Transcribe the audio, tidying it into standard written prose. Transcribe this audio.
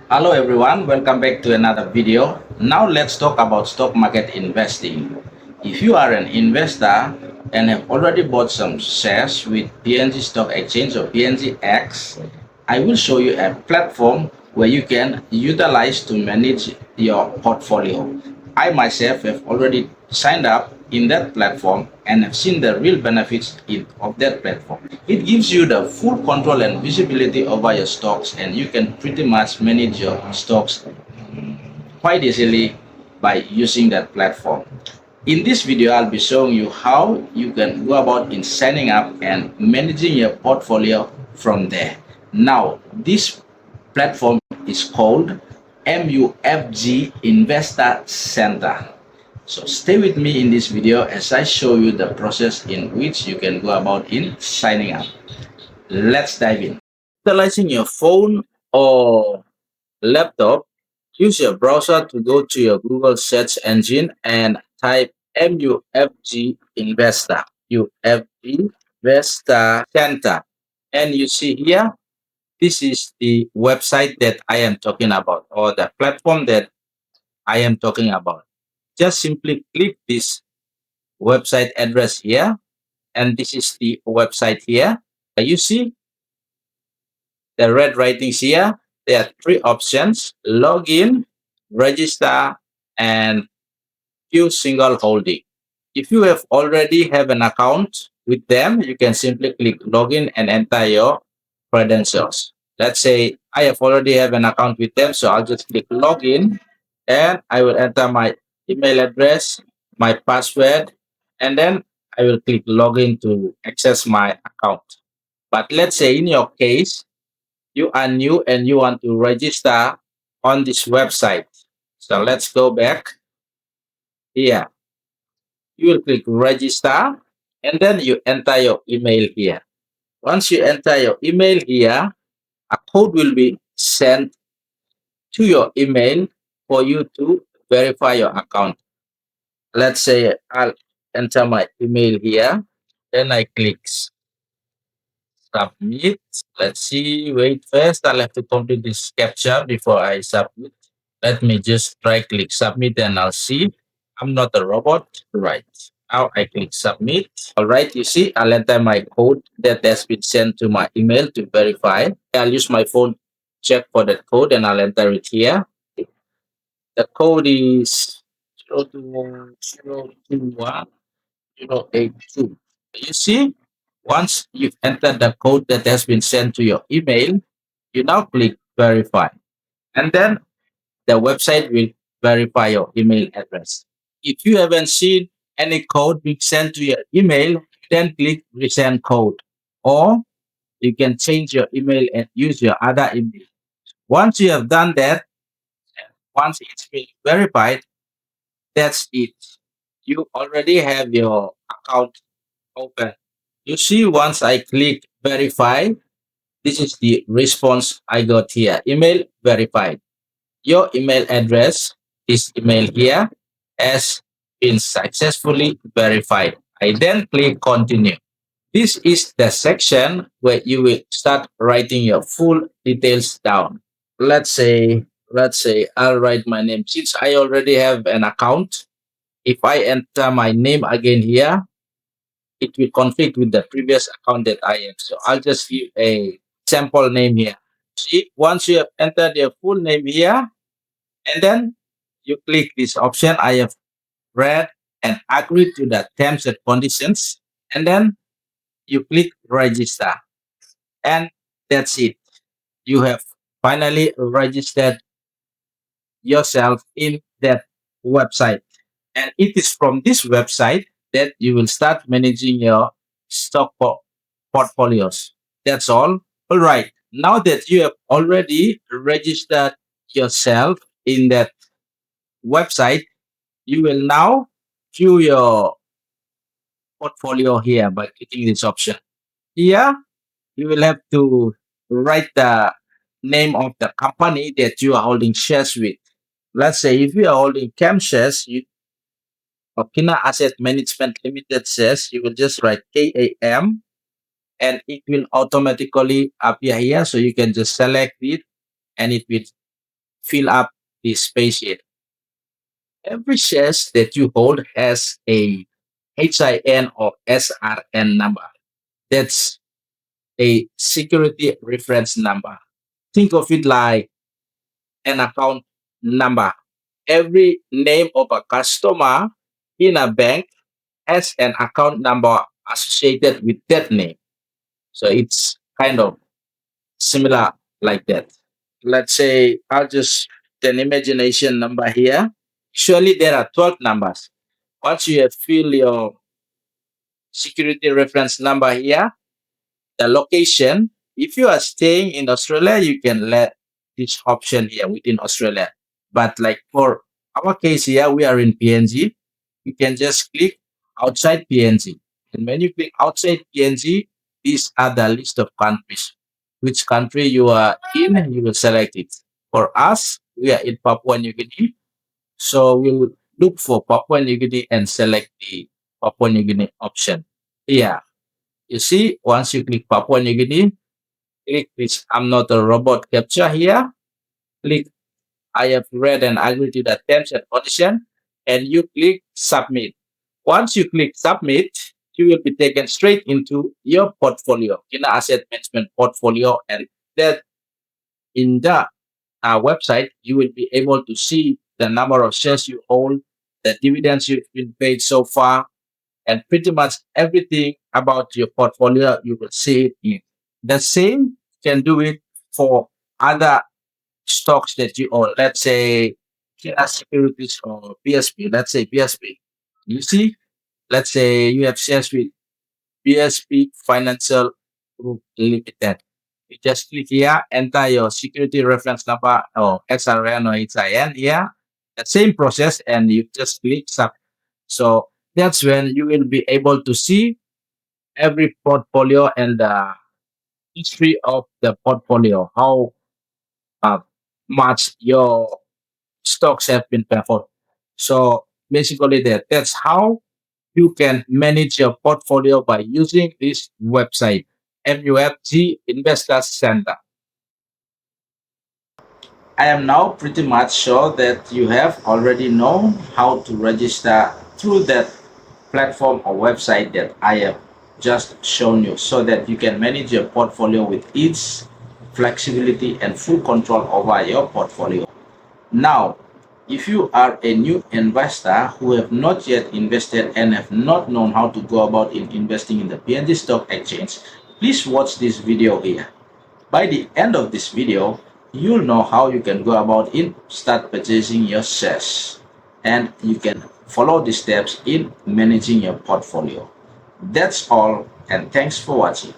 Hello everyone, welcome back to another video. Now let's talk about stock market investing. If you are an investor and have already bought some shares with PNG Stock Exchange or PNGX, I will show you a platform where you can utilize to manage your portfolio. I myself have already signed up in that platform and have seen the real benefits of that platform. It gives you the full control and visibility over your stocks, and you can pretty much manage your stocks quite easily by using that platform. In this video, I'll be showing you how you can go about in signing up and managing your portfolio from there. Now, this platform is called MUFG Investor Center. So stay with me in this video as I show you the process in which you can go about in signing up. Let's dive in. Utilizing your phone or laptop, use your browser to go to your Google search engine and type MUFG Investor, UFG Investor Center. And you see here, this is the website that I am talking about, or the platform that I am talking about. Just simply click this website address here, and this is the website here. You see the red writings here. There are three options: login, register, and view single holding. If you have already have an account with them, you can simply click login and enter your credentials. Let's say I have already have an account with them, so I'll just click login and I will enter my email address, my password, and then I will click login to access my account. But let's say in your case, you are new and you want to register on this website. So let's go back here. You will click register and then you enter your email here. Once you enter your email here, a code will be sent to your email for you to verify your account. Let's say I'll enter my email here, then I click submit. Let's see, wait first, I'll have to complete this captcha before I submit. Let me just try click submit and I'll see. I'm not a robot. Right. Now I click submit. All right, you see, I'll enter my code that has been sent to my email to verify. I'll use my phone, check for that code, and I'll enter it here. The code is 02021 You see, once you've entered the code that has been sent to your email, you now click verify. And then the website will verify your email address. If you haven't seen any code being sent to your email, then click resend code. Or you can change your email and use your other email. Once you have done that, once it's been verified, that's it. You already have your account open. You see, once I click verify, this is the response I got here. Email verified. Your email address, this email here, has been successfully verified. I then click continue. This is the section where you will start writing your full details down. Let's say I'll write my name. Since I already have an account, if I enter my name again here, it will conflict with the previous account that I have. So I'll just give a sample name here. See, once you have entered your full name here, and then you click this option, I have read and agreed to the terms and conditions, and then you click register, and that's it. You have finally registered yourself in that website. And it is from this website that you will start managing your portfolios. That's all. All right. Now that you have already registered yourself in that website, you will now view your portfolio here by clicking this option. Here, you will have to write the name of the company that you are holding shares with. Let's say if you are holding CAM shares, Okina Asset Management Limited shares, you will just write KAM and it will automatically appear here. So you can just select it and it will fill up the space here. Every shares that you hold has a HIN or SRN number. That's a security reference number. Think of it like an account number. Every name of a customer in a bank has an account number associated with that name. So it's kind of similar like that. Let's say I'll just put an imagination number here. Surely there are 12 numbers. Once you have filled your security reference number here, the location, if you are staying in Australia, you can let this option here within Australia. But like for our case here, we are in PNG, you can just click outside PNG. And when you click outside PNG, these are the list of countries. Which country you are in, you will select it. For us, we are in Papua New Guinea. So we'll look for Papua New Guinea and select the Papua New Guinea option. Yeah, you see, once you click Papua New Guinea, click this I'm not a robot capture here. Click I have read and agree to the terms and condition, and you click submit. Once you click submit, you will be taken straight into your portfolio, in asset management portfolio, and that in the website you will be able to see the number of shares you hold, the dividends you've been paid so far, and pretty much everything about your portfolio you will see it in. The same can do it for other stocks that you own. Let's say Kina Securities or BSP. Let's say BSP. You see, let's say you have shares with BSP Financial Group Limited. You just click here, enter your security reference number or SRN or HIN here. The same process, and you just click sub. So that's when you will be able to see every portfolio and the history of the portfolio, how uh, much your stocks have been performed. So basically that's how you can manage your portfolio by using this website, MUFG Investor Center. I am now pretty much sure that you have already known how to register through that platform or website that I have just shown you, so that you can manage your portfolio with ease, flexibility, and full control over your portfolio. Now, if you are a new investor who have not yet invested and have not known how to go about investing in the PNG Stock Exchange, please watch this video here. By the end of this video, you'll know how you can go about start purchasing your shares, and you can follow the steps in managing your portfolio. That's all, and thanks for watching.